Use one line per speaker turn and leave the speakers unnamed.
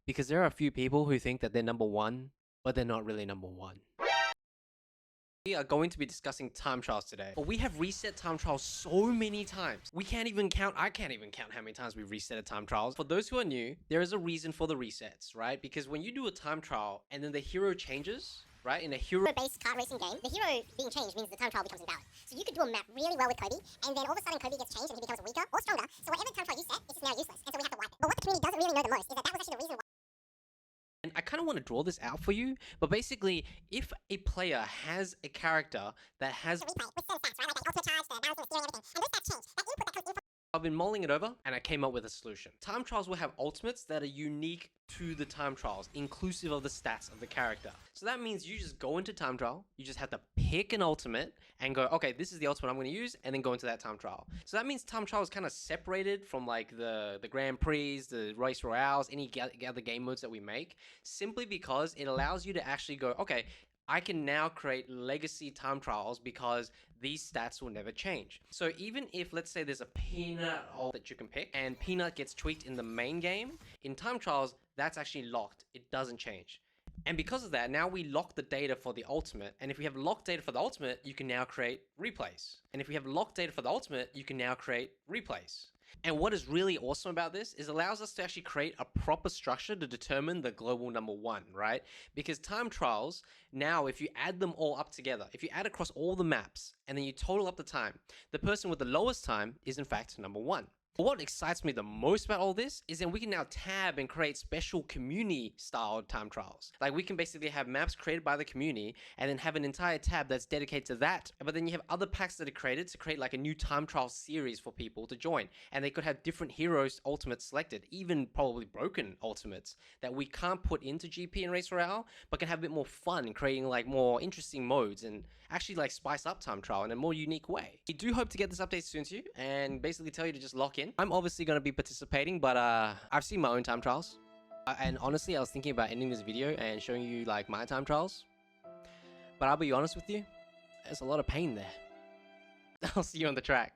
Because there are a few people who think that they're number one, but they're not really number one. We are going to be discussing time trials today, but we have reset time trials so many times. I can't even count how many times we've reset a time trials. For those who are new, there is a reason for the resets, right? Because when you do a time trial and then the hero changes, right? In a hero-based kart racing game, the hero being changed means the time trial becomes invalid. So you could do a map really well with Kobe, and then all of a sudden Kobe gets changed and he becomes weaker or stronger. So whatever time trial you set, it's just now useless, and so we have to wipe it. But what the community doesn't really know the most is that was actually the reason why. And I kind of want to draw this out for you, but basically, if a player has a character that has replay with certain stats, right, like the ultimate charge, the balance of the steering, everything, and those stats change, that input that comes in from. I've been mulling it over, and I came up with a solution. Time trials will have ultimates that are unique to the time trials, inclusive of the stats of the character. So that means you just go into time trial, you just have to pick an ultimate and go, okay, this is the ultimate I'm going to use, and then go into that time trial. So that means time trial is kind of separated from like the Grand Prix, the Race Royales, any other game modes that we make, simply because it allows you to actually go, okay, I can now create legacy time trials because these stats will never change. So even if, let's say there's a peanut that you can pick and peanut gets tweaked in the main game, in time trials, that's actually locked. It doesn't change. And because of that, now we lock the data for the ultimate. And if we have locked data for the ultimate, you can now create replays. And if we have locked data for the ultimate, you can now create replays. And what is really awesome about this is it allows us to actually create a proper structure to determine the global number one, right? Because time trials, now if you add them all up together, if you add across all the maps and then you total up the time, the person with the lowest time is in fact number one. But what excites me the most about all this is that we can now tab and create special community style time trials. Like we can basically have maps created by the community and then have an entire tab that's dedicated to that. But then you have other packs that are created to create like a new time trial series for people to join. And they could have different heroes ultimates selected, even probably broken ultimates that we can't put into GP and Race Royale, but can have a bit more fun in creating like more interesting modes and actually like spice up time trial in a more unique way. We do hope to get this update soon to you and basically tell you to just lock in. I'm obviously going to be participating, but I've seen my own time trials. And honestly, I was thinking about ending this video and showing you like my time trials. But I'll be honest with you, there's a lot of pain there. I'll see you on the track.